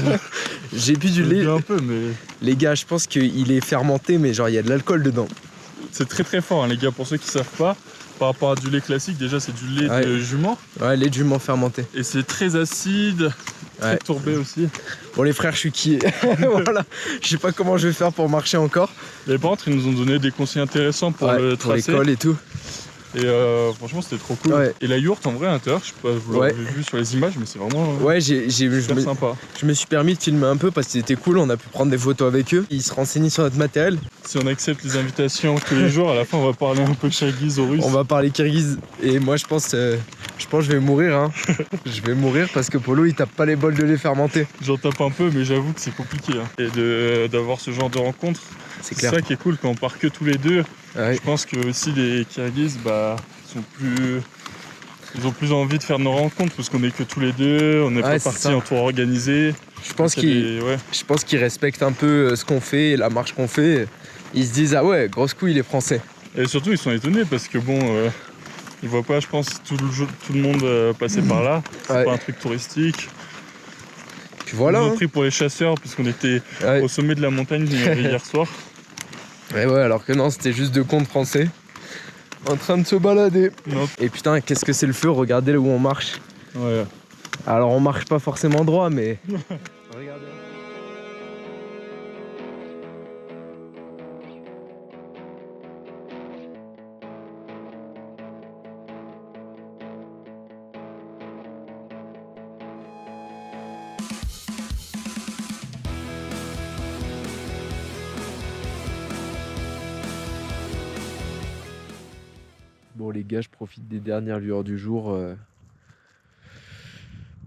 J'ai bu du lait. Un peu, mais... Les gars, je pense qu'il est fermenté, mais genre il y a de l'alcool dedans. C'est très très fort, hein, les gars, pour ceux qui savent pas. Par rapport à du lait classique, déjà c'est du lait de jument. Ouais, lait de jument fermenté. Et c'est très acide, très tourbé aussi. Bon les frères, je suis qui voilà. Je sais pas comment je vais faire pour marcher encore. Les peintres, ils nous ont donné des conseils intéressants pour le tracé. Pour l'école et tout. Et franchement c'était trop cool. Ouais. Et la yourte en vrai à l'intérieur, je sais pas, vous l'avez vu sur les images, mais c'est vraiment super sympa. Je me suis permis de filmer un peu parce que c'était cool, on a pu prendre des photos avec eux. Ils se renseignaient sur notre matériel. Si on accepte les invitations tous les jours, à la fin on va parler un peu kirghize aux Russes. On va parler kirghize et moi je pense que je vais mourir hein. Je vais mourir parce que Polo il tape pas les bols de lait fermenté. J'en tape un peu mais j'avoue que c'est compliqué hein. Et d'avoir ce genre de rencontre, c'est ça qui est cool quand on part que tous les deux. Je pense que aussi les Kirghizes ils ont plus envie de faire nos rencontres parce qu'on est que tous les deux, on n'est pas partis en tour organisé. Je pense qu'ils respectent un peu ce qu'on fait et la marche qu'on fait. Ils se disent ah ouais, grosse couille les Français. Et surtout ils sont étonnés parce que bon, ils voient pas, je pense, tout le monde passer par là. C'est pas un truc touristique. Puis voilà. Ils nous ont pris pour les chasseurs puisqu'on était au sommet de la montagne hier soir. Ouais, alors que non, c'était juste 2 cons français en train de se balader. Non. Et putain, qu'est-ce que c'est le feu, regardez là où on marche. Ouais. Alors on marche pas forcément droit, mais... Regardez. Bon les gars, je profite des dernières lueurs du jour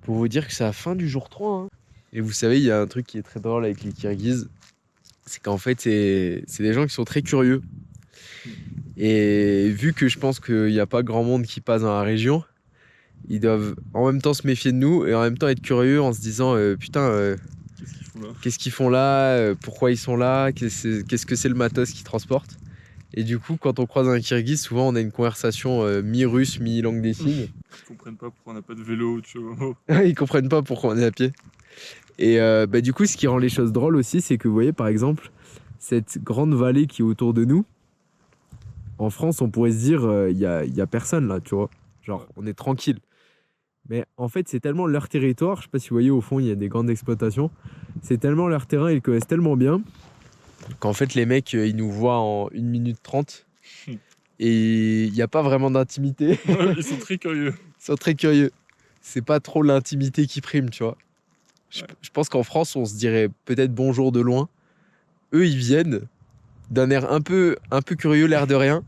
pour vous dire que c'est la fin du jour 3. Hein. Et vous savez, il y a un truc qui est très drôle avec les Kirghizes, c'est qu'en fait, c'est des gens qui sont très curieux. Et vu que je pense qu'il n'y a pas grand monde qui passe dans la région, ils doivent en même temps se méfier de nous et en même temps être curieux en se disant putain, qu'est-ce qu'ils font là, pourquoi ils sont là, qu'est-ce que c'est le matos qu'ils transportent. Et du coup, quand on croise un Kirghize, souvent on a une conversation mi-russe, mi-langue des signes. Ils comprennent pas pourquoi on n'a pas de vélo, tu vois. Ils comprennent pas pourquoi on est à pied. Et du coup, ce qui rend les choses drôles aussi, c'est que vous voyez par exemple, cette grande vallée qui est autour de nous, en France, on pourrait se dire, il y a personne là, tu vois. Genre, on est tranquille. Mais en fait, c'est tellement leur territoire, je sais pas si vous voyez au fond, il y a des grandes exploitations, c'est tellement leur terrain, ils le connaissent tellement bien, qu'en fait, les mecs, ils nous voient en 1 minute 30 et il n'y a pas vraiment d'intimité. Ils sont très curieux. sont très curieux. C'est pas trop l'intimité qui prime, tu vois. Je pense qu'en France, on se dirait peut-être bonjour de loin. Eux, ils viennent d'un air un peu curieux, l'air de rien.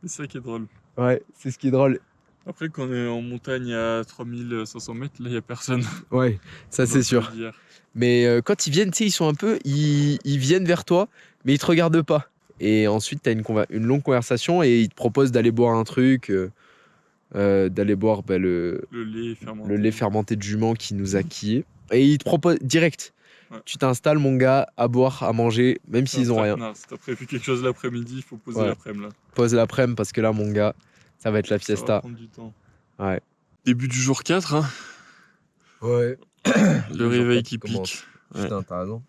C'est ça qui est drôle. Ouais, c'est ce qui est drôle. Après, quand on est en montagne à 3500 mètres, là, il n'y a personne. Ouais, ça c'est sûr. Hier. Mais quand ils viennent, tu sais, ils sont un peu... Ils viennent vers toi, mais ils te regardent pas. Et ensuite, tu as une longue conversation et ils te proposent d'aller boire un truc, d'aller boire le lait fermenté de jument qui nous a quillés. Et ils te proposent direct. Ouais. Tu t'installes, mon gars, à boire, à manger, même s'ils ont rien. Non, si t'as prévu quelque chose l'après-midi, il faut poser Ouais. l'après-midi là. Pose l'après-midi parce que là, mon gars, ça va être la Ça va fiesta. prendre du temps. Ouais. Début du jour 4, hein. Ouais. Le réveil qui pique. Ouais. Putain, t'as raison.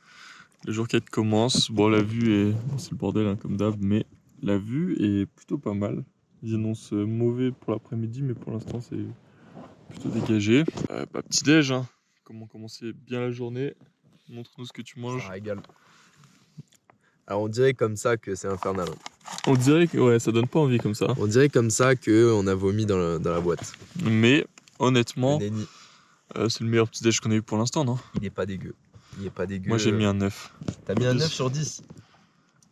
Le jour 4 commence. Bon, la vue est... Bon, c'est le bordel, hein, comme d'hab, mais la vue est plutôt pas mal. Ils annoncent mauvais pour l'après-midi, mais pour l'instant, c'est plutôt dégagé. Petit déj, hein. Comment commencer bien la journée? Montre-nous ce que tu manges. Ça régale. Alors, on dirait comme ça que c'est infernal. On dirait que ouais, ça donne pas envie comme ça. On dirait comme ça qu'on a vomi dans la boîte. Mais honnêtement, Le nenni, c'est le meilleur petit déj qu'on ait eu pour l'instant, non? il est pas dégueu. Il est pas dégueu. Moi j'ai mis un 9. T'as mis un 9 sur 10.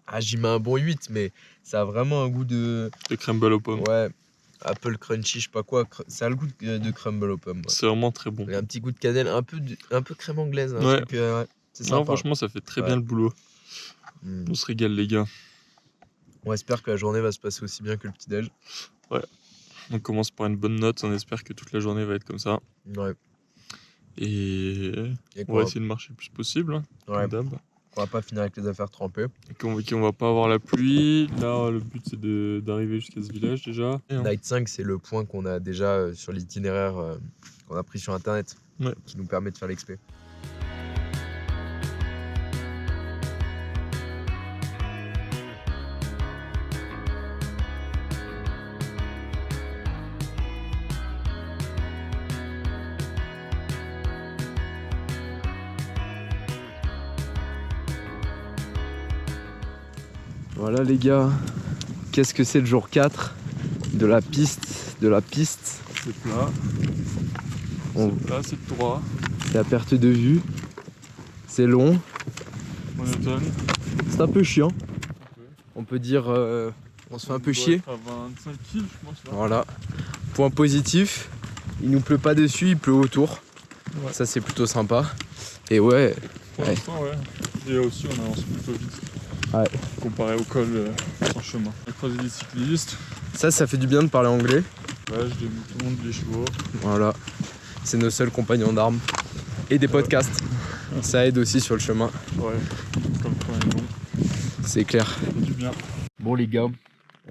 Ah, j'y mets un bon 8, mais ça a vraiment un goût de... Le crumble aux pommes. Ouais, Apple Crunchy, je sais pas quoi. Ça a le goût de crumble aux pommes. Ouais. C'est vraiment très bon. Il y a un petit goût de cannelle, un peu crème anglaise. Un Ouais. truc, ouais. C'est Non, sympa. franchement, ça fait très Ouais. bien le boulot. Mm. On se régale, les gars. On espère que la journée va se passer aussi bien que le petit-déj. On commence par une bonne note. On espère que toute la journée va être comme ça. Ouais. Et Et on va essayer de marcher le plus possible, hein, Ouais. comme d'hab. On va pas finir avec les affaires trempées. Et qu'on va pas avoir la pluie. Là, le but, c'est d'arriver jusqu'à ce village déjà. Et, hein. Night 5, c'est le point qu'on a déjà sur l'itinéraire qu'on a pris sur internet, Ouais. qui nous permet de faire l'expé. Voilà les gars, qu'est-ce que c'est le jour 4 de la piste, C'est plat. On- C'est plat, c'est droit. c'est à perte de vue, c'est long, Monotone. c'est un peu chiant. On peut dire, on se fait un peu chier. À 25 kills, je pense. Là. Voilà. Point positif, il nous pleut pas dessus, il pleut autour. Ouais. Ça c'est plutôt sympa. Et ouais, Pour Ouais. l'instant, ouais. Et là aussi, on avance plutôt vite. Ouais. Comparé au col sans chemin. On a croisé des cyclistes. ça fait du bien de parler anglais. Ouais, je démonte tout le monde des chevaux. Voilà. C'est nos seuls compagnons d'armes. Et des podcasts. Ça aide aussi sur le chemin, Ouais, comme le point est long. c'est clair. Ça fait du bien. Bon les gars,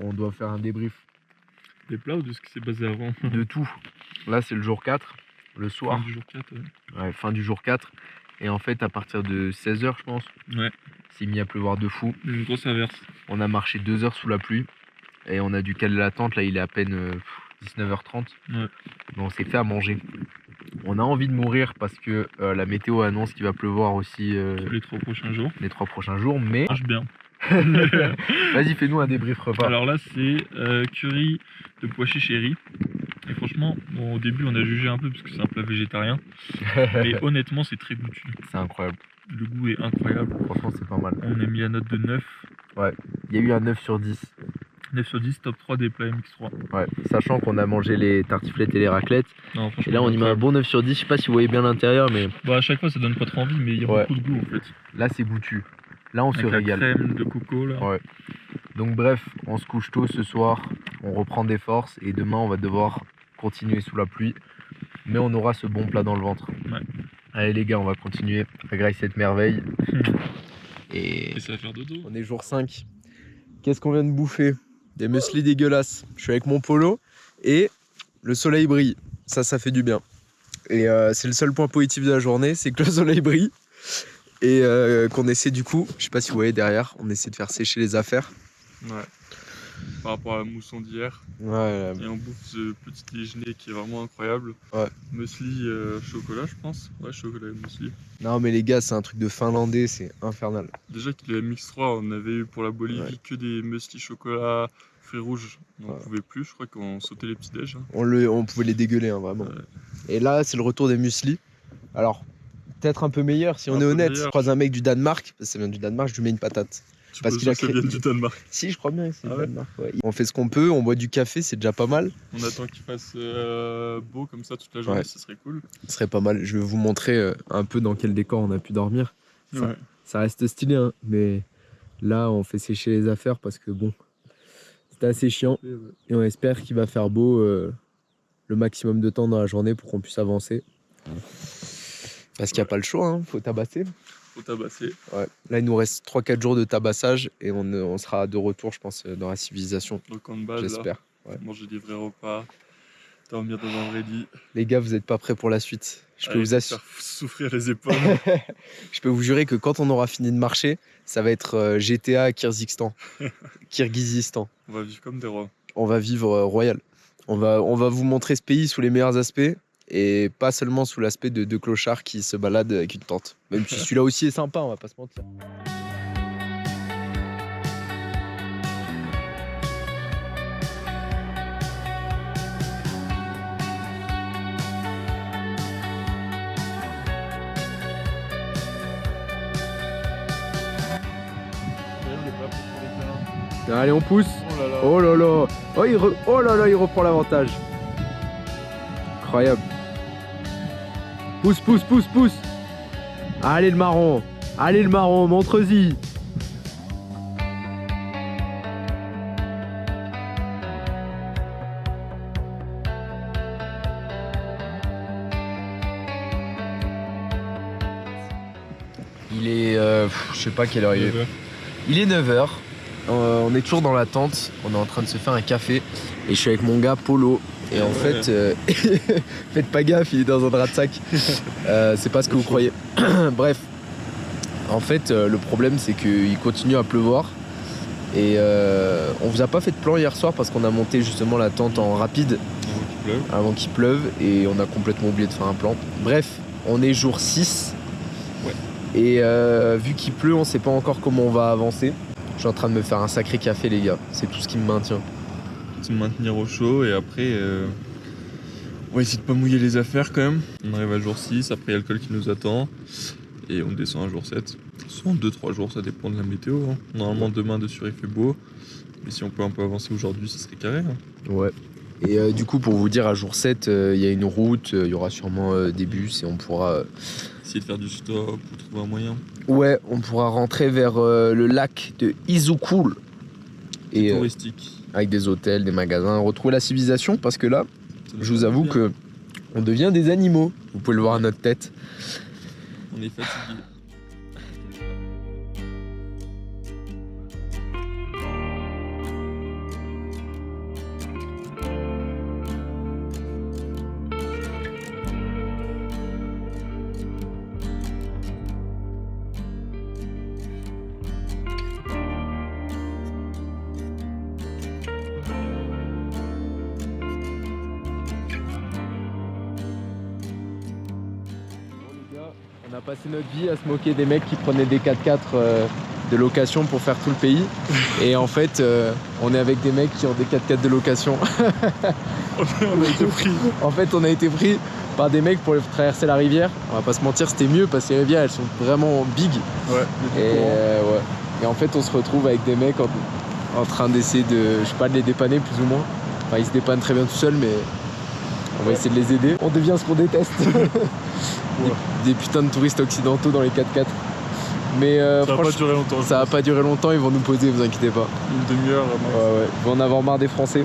on doit faire un débrief Des plats ou de ce qui s'est passé avant? de tout. Là c'est le jour 4, le soir. Fin du jour 4, ouais. Ouais, fin du jour 4. Et en fait, à partir de 16h, je pense, Ouais, c'est mis à pleuvoir de fou. une grosse averse. On a marché 2 heures sous la pluie. Et on a dû caler la tente. Là, il est à peine 19h30. Ouais. Mais on s'est fait à manger. On a envie de mourir parce que la météo annonce qu'il va pleuvoir aussi Les 3 prochains jours. les 3 prochains jours. Mais Marche bien. vas-y, fais-nous un débrief repas. Alors là, c'est curry de pois chiches et riz. Et franchement, bon, au début, on a jugé un peu parce que c'est un plat végétarien. Mais honnêtement, c'est très goûtu. C'est incroyable. Le goût est incroyable. Franchement, c'est pas mal. On a mis la note de 9. Il y a eu un 9 sur 10. 9 sur 10, top 3 des plats MX3. Ouais. Sachant qu'on a mangé les tartiflettes et les raclettes. Non, Et là, on y met un bon 9 sur 10. Je sais pas si vous voyez bien l'intérieur, mais Bah, à chaque fois, ça donne pas trop envie, mais il y a Ouais. beaucoup de goût en fait. là, c'est goûtu. Là, on se Avec la régale. crème de coco là. Ouais. Donc bref, on se couche tôt ce soir, on reprend des forces et demain on va devoir continuer sous la pluie. Mais on aura ce bon plat dans le ventre. Ouais. Allez les gars, on va continuer à grailler cette merveille. Et Et ça va faire dodo. on est jour 5. Qu'est-ce qu'on vient de bouffer? Des muesli dégueulasses. Je suis avec mon polo et le soleil brille. Ça fait du bien. Et c'est le seul point positif de la journée, c'est que le soleil brille. Et qu'on essaie du coup, je sais pas si vous voyez derrière, on essaie de faire sécher les affaires. Ouais. Par rapport à la mousson d'hier. Ouais, Et on bouffe ce petit déjeuner qui est vraiment incroyable. Ouais. Muesli chocolat, je pense. Ouais, chocolat et muesli. non mais les gars, c'est un truc de finlandais, c'est infernal. Déjà que le MX3, on avait eu pour la Bolivie Ouais. que des muesli chocolat Fruits rouges, on Ouais. pouvait plus, je crois qu'on sautait les petits déj. Hein. On pouvait les dégueuler, hein, vraiment. Ouais. Et là, c'est le retour des muesli. Alors, peut-être un peu meilleur si on Un est peu honnête. meilleur. Je croise un mec du Danemark, parce que ça vient du Danemark, je lui mets une patate. Tu Parce penses qu'il a que ça créé- vient du Danemark. Si, je crois bien que c'est Ah du ouais Danemark. Ouais. On fait ce qu'on peut, on boit du café, c'est déjà pas mal. On attend qu'il fasse beau comme ça toute la journée, Ouais. ce serait cool. Ce serait pas mal. Je vais vous montrer un peu dans quel décor on a pu dormir. Ça, Ouais. ça reste stylé, hein, mais là, on fait sécher les affaires parce que bon, c'était assez chiant. Et on espère qu'il va faire beau le maximum de temps dans la journée pour qu'on puisse avancer. Parce qu'il n'y a pas le choix, hein, faut tabasser. Faut tabasser. Ouais. Là, il nous reste 3-4 jours de tabassage et on sera de retour, je pense, dans la civilisation. Donc en base, là, J'espère. Ouais. manger des vrais repas, dormir dans un vrai lit. Les gars, vous n'êtes pas prêts pour la suite. Je peux, Allez, vous se assu- faire souffrir les épaules. je peux vous jurer que quand on aura fini de marcher, ça va être GTA Kyrgyzstan. Kyrgyzstan. On va vivre comme des rois. On va vivre royal. On va vous montrer ce pays sous les meilleurs aspects et pas seulement sous l'aspect de deux clochards qui se baladent avec une tente. Même si celui-là aussi est sympa, on va pas se mentir. Allez, on pousse. Oh là là. Oh là là. Oh là là, il reprend l'avantage. Incroyable. Pousse, pousse, pousse, pousse. Allez le marron. Allez le marron, montre-y. Il est... je sais pas quelle heure il est. Il est 9h. On est toujours dans la tente. On est en train de se faire un café. Et je suis avec mon gars Polo. Et en Ouais. fait, faites pas gaffe, il est dans un drap de sac. C'est pas ce que vous croyez. Bref. En fait, le problème, c'est qu'il continue à pleuvoir. Et on vous a pas fait de plan hier soir parce qu'on a monté justement la tente en rapide avant qu'il pleuve. Et on a complètement oublié de faire un plan. Bref, on est jour 6. Ouais. Et vu qu'il pleut, on sait pas encore comment on va avancer. Je suis en train de me faire un sacré café, les gars. C'est tout ce qui me maintient. Se maintenir au chaud et après on va essayer de pas mouiller les affaires quand même. On arrive à jour 6, après il y a le col qui nous attend et on descend à jour 7. Soit en 2-3 jours, ça dépend de la météo. Hein. Normalement demain de sûr il fait beau, mais si on peut un peu avancer aujourd'hui, ça serait carré. Hein. Ouais. Et du coup, pour vous dire, à jour 7, il y a une route, il y aura sûrement des bus et on pourra... Essayer de faire du stop ou trouver un moyen. Ouais, on pourra rentrer vers le lac de Izukul. Et Touristique. avec des hôtels, des magasins, retrouver la civilisation parce que là, Ça nous je vous fait avoue bien. que on devient des animaux. Vous pouvez le voir à notre tête. On est fatigué. On a passé notre vie à se moquer des mecs qui prenaient des 4x4 de location pour faire tout le pays. Et en fait, on est avec des mecs qui ont des 4x4 de location. On a été pris. En fait, on a été pris par des mecs pour traverser la rivière. On va pas se mentir, c'était mieux parce que les rivières, elles sont vraiment big. Ouais. Ouais. Et en fait, on se retrouve avec des mecs en train d'essayer de, je sais pas, de les dépanner plus ou moins. Enfin, ils se dépannent très bien tout seuls, mais on va essayer de les aider. On devient ce qu'on déteste. Des putains de touristes occidentaux dans les 4x4. Mais Ça va pas franchement, durer longtemps. ça va pas durer longtemps, ils vont nous poser, vous inquiétez pas. Une demi-heure. Ouais. Ils vont en avoir marre des Français.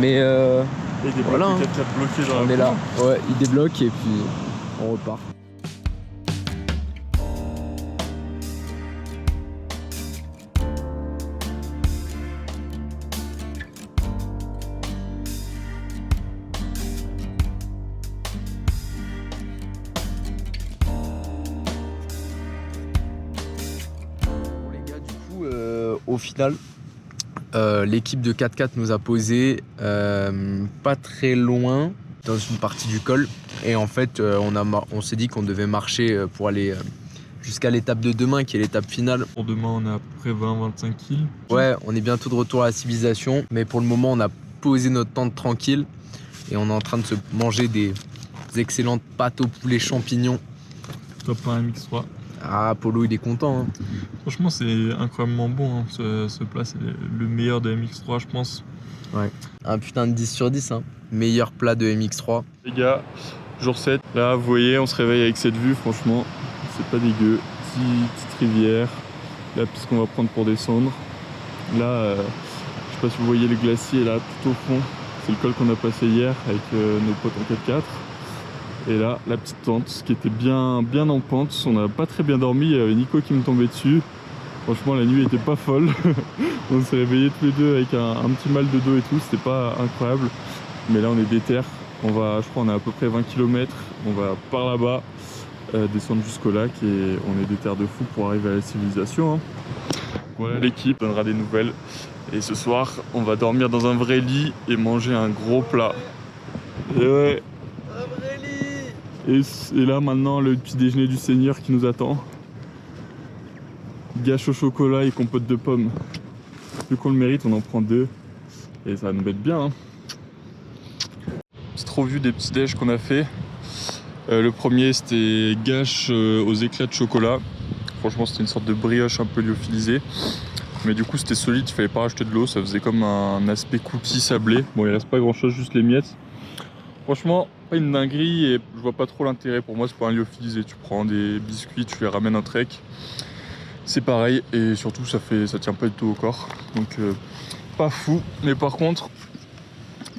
Mais Et des Voilà, blocs hein. 4x4 bloqués dans on la est là. boue. Ouais, ils débloquent et puis on repart. Bon, les gars, du coup, au final, l'équipe de 4x4 nous a posé pas très loin dans une partie du col. Et en fait, on s'est dit qu'on devait marcher pour aller jusqu'à l'étape de demain qui est l'étape finale. Pour demain, on est à peu près 20-25 kills. Ouais, on est bientôt de retour à la civilisation, mais pour le moment, on a posé notre tente tranquille et on est en train de se manger des excellentes pâtes au poulet champignons. Top 1 MX3. Ah, Polo, il est content. Hein. Franchement, c'est incroyablement bon. Hein. Ce plat, c'est le meilleur de MX3, je pense. Ouais. Un putain de 10 sur 10. Hein. Meilleur plat de MX3. Les gars, jour 7. Là, vous voyez, on se réveille avec cette vue. Franchement, c'est pas dégueu. Petite rivière. La piste qu'on va prendre pour descendre. Là, je sais pas si vous voyez le glacier là, tout au fond. C'est le col qu'on a passé hier avec nos potes en 4x4. Et là, la petite tente qui était bien en pente. On n'a pas très bien dormi. Il y avait Nico qui me tombait dessus. Franchement, la nuit était pas folle. On s'est réveillés tous les deux avec un petit mal de dos et tout. C'était pas incroyable. Mais là, on est déter. Je crois, on est à peu près 20 km. On va par là-bas descendre jusqu'au lac et on est déter de fou pour arriver à la civilisation. Hein. Voilà, l'équipe donnera des nouvelles. Et ce soir, on va dormir dans un vrai lit et manger un gros plat. Et ouais. Et là maintenant le petit déjeuner du Seigneur qui nous attend. Gâche au chocolat et compote de pommes. Vu qu'on le mérite, on en prend 2. Et ça va nous mettre bien. Hein. Petite revue des petits déj qu'on a fait. Le premier c'était gâche aux éclats de chocolat. Franchement c'était une sorte de brioche un peu lyophilisée. Mais du coup c'était solide, il fallait pas rajouter de l'eau. Ça faisait comme un aspect cookie sablé. Bon il reste pas grand chose, juste les miettes. Franchement, pas une dinguerie et je vois pas trop l'intérêt. Pour moi, c'est pas un lyophilisé. Tu prends des biscuits, tu les ramènes en trek. C'est pareil et surtout, ça tient pas du tout au corps. Donc, pas fou. Mais par contre,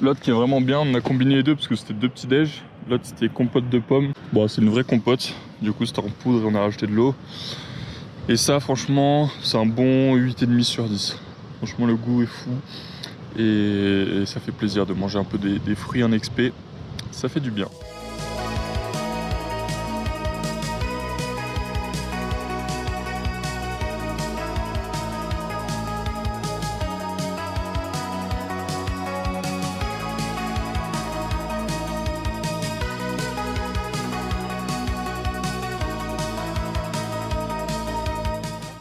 l'autre qui est vraiment bien, on a combiné les deux parce que c'était 2 petits déj. L'autre, c'était compote de pommes. Bon, c'est une vraie compote. Du coup, c'était en poudre et on a rajouté de l'eau. Et ça, franchement, c'est un bon 8,5 sur 10. Franchement, le goût est fou. Et ça fait plaisir de manger un peu des fruits en expé. Ça fait du bien.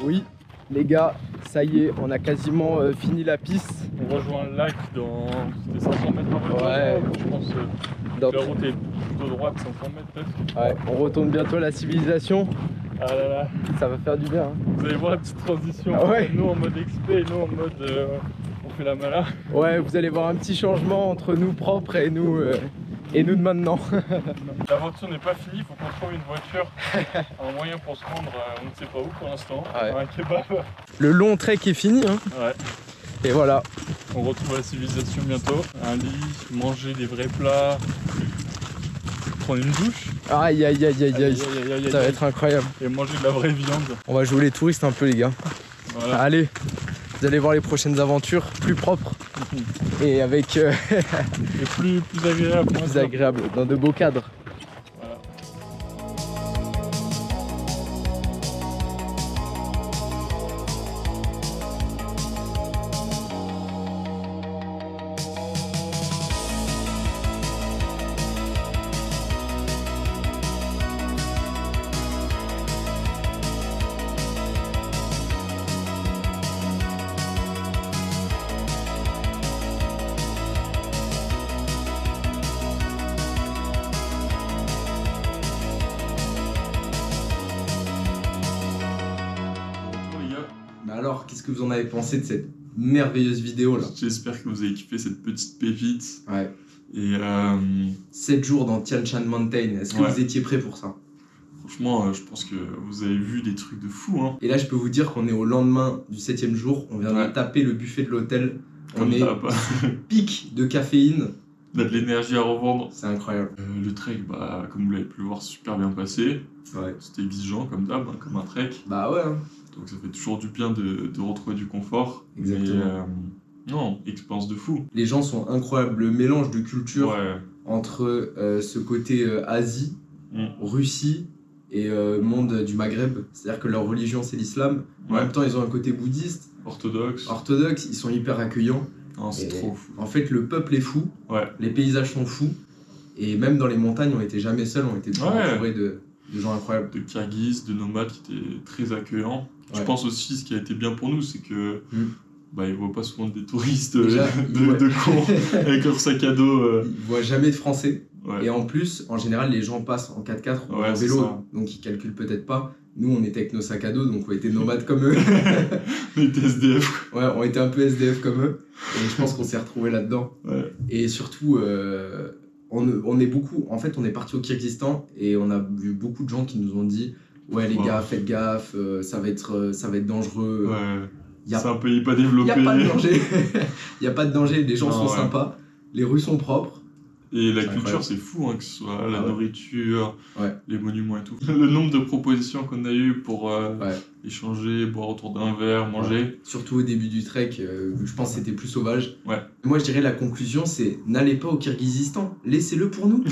Oui, les gars, ça y est, on a quasiment fini la piste. On rejoint le lac dans 500 mètres après. Ouais. Je pense Donc, que la route est plutôt droite, 500 mètres peut-être. ouais, on retourne bientôt à la civilisation. Ah là là. Ça va faire du bien. Hein. Vous allez voir la petite transition. Ah ouais. Nous en mode expé et nous en mode on fait la mala. Ouais, vous allez voir un petit changement entre nous propres et nous de maintenant. L'aventure n'est pas finie, il faut qu'on trouve une voiture, un moyen pour se rendre on ne sait pas où pour l'instant. Ouais. Un kebab. Le long trek est fini. Hein. Ouais. Et voilà. On retrouve la civilisation bientôt. Un lit, manger des vrais plats, prendre une douche. Aïe aïe aïe aïe aïe. Ça va être incroyable. Et manger de la vraie viande. On va jouer les touristes un peu les gars. Voilà. Allez, vous allez voir les prochaines aventures plus propres et avec Et plus agréable. plus agréables, dans de beaux cadres. Voilà. Mais alors, qu'est-ce que vous en avez pensé de cette merveilleuse vidéo là? J'espère que vous avez kiffé cette petite pépite. Ouais. Et 7 jours dans Tian Shan Mountain, est-ce que Ouais. vous étiez prêts pour ça? franchement, je pense que vous avez vu des trucs de fou. Hein. Et là, je peux vous dire qu'on est au lendemain du 7e jour, on vient de Ouais. taper le buffet de l'hôtel. On Comme est d'hab. pic de caféine, On a de l'énergie à revendre. c'est incroyable. Le trek, bah, comme vous l'avez pu le voir, super bien passé. Ouais. C'était exigeant comme d'hab, hein, comme un trek. Bah ouais, hein. Donc ça fait toujours du bien de retrouver du confort. Exactement. Mais, non, expérience de fou. Les gens sont incroyables, le mélange de culture Ouais. entre ce côté Asie, Mm. Russie et monde du Maghreb. C'est-à-dire que leur religion c'est l'islam. En Ouais. même temps, ils ont un côté bouddhiste, Orthodoxe. orthodoxe, ils sont hyper accueillants. Non, c'est Et trop fou. En fait, le peuple est fou, Ouais. les paysages sont fous. Et même dans les montagnes, on était jamais seuls, on était toujours Ouais. entourés de Des gens incroyables. de Kirghizes, de nomades qui étaient très accueillants. Je Ouais. pense aussi ce qui a été bien pour nous, c'est que bah, ils voient pas souvent des touristes Déjà, de cons avec leur sac à dos. Ils voient jamais de Français. Ouais. Et en plus, en général, les gens passent en 4x4 ou Ouais, en c'est vélo. ça. Donc ils calculent peut-être pas. Nous, on était avec nos sacs à dos, donc on était nomades comme eux. On était SDF. Ouais, on était un peu SDF comme eux. Et je pense qu'on s'est retrouvés là-dedans. Ouais. Et surtout, on est beaucoup. En fait, on est parti au Kyrgyzstan et on a vu beaucoup de gens qui nous ont dit ouais, les Ouais. gars, faites gaffe, ça va être dangereux. Ouais. Y a- C'est un pays pas Il développé. n'y a pas de danger. Il n'y a pas de danger. Les gens Non, sont ouais. sympas. Les rues sont propres. Et la C'est culture, incroyable. c'est fou, hein, que ce soit la Ah ouais. nourriture, Ouais. les monuments et tout. Le nombre de propositions qu'on a eu pour Ouais. échanger, boire autour d'un verre, manger. Surtout au début du trek, je pense que c'était plus sauvage. Ouais. Moi, je dirais la conclusion, c'est n'allez pas au Kyrgyzstan. Laissez-le pour nous.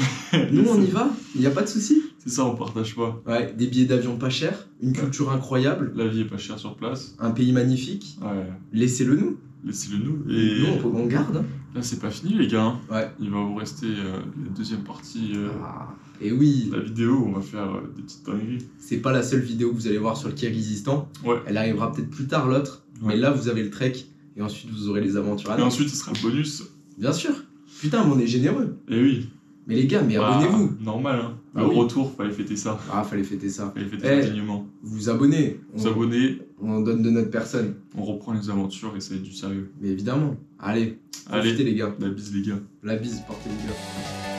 Nous, on y va. Il n'y a pas de souci. C'est ça, on partage pas. Ouais, des billets d'avion pas chers, une culture incroyable, La vie est pas chère sur place. un pays magnifique. Ouais. Laissez-le nous. Laissez-le nous. Et Nous, on garde. Hein. là, c'est pas fini, les gars. Hein. Ouais. Il va vous rester la deuxième partie Et oui, de la vidéo où on va faire des petites dingueries. c'est pas la seule vidéo que vous allez voir sur le Kyrgyzstan. Ouais. Elle arrivera peut-être plus tard, l'autre. Ouais. Mais là, vous avez le trek. Et ensuite, vous aurez les aventures. Et ensuite, ce sera le bonus. Bien sûr. Putain, mais on est généreux. Et oui. Mais les gars, mais Bah, abonnez-vous. Normal, hein. Ah Le oui. retour, fallait fêter ça. Ah, fallait fêter ça. Fallait fêter Eh. ça dignement. Vous vous abonnez. Vous abonnez, On donne de notre personne. on reprend les aventures et ça va être du sérieux. Mais évidemment. Allez, Allez, profitez les gars. la bise, les gars. La bise, portez les gars.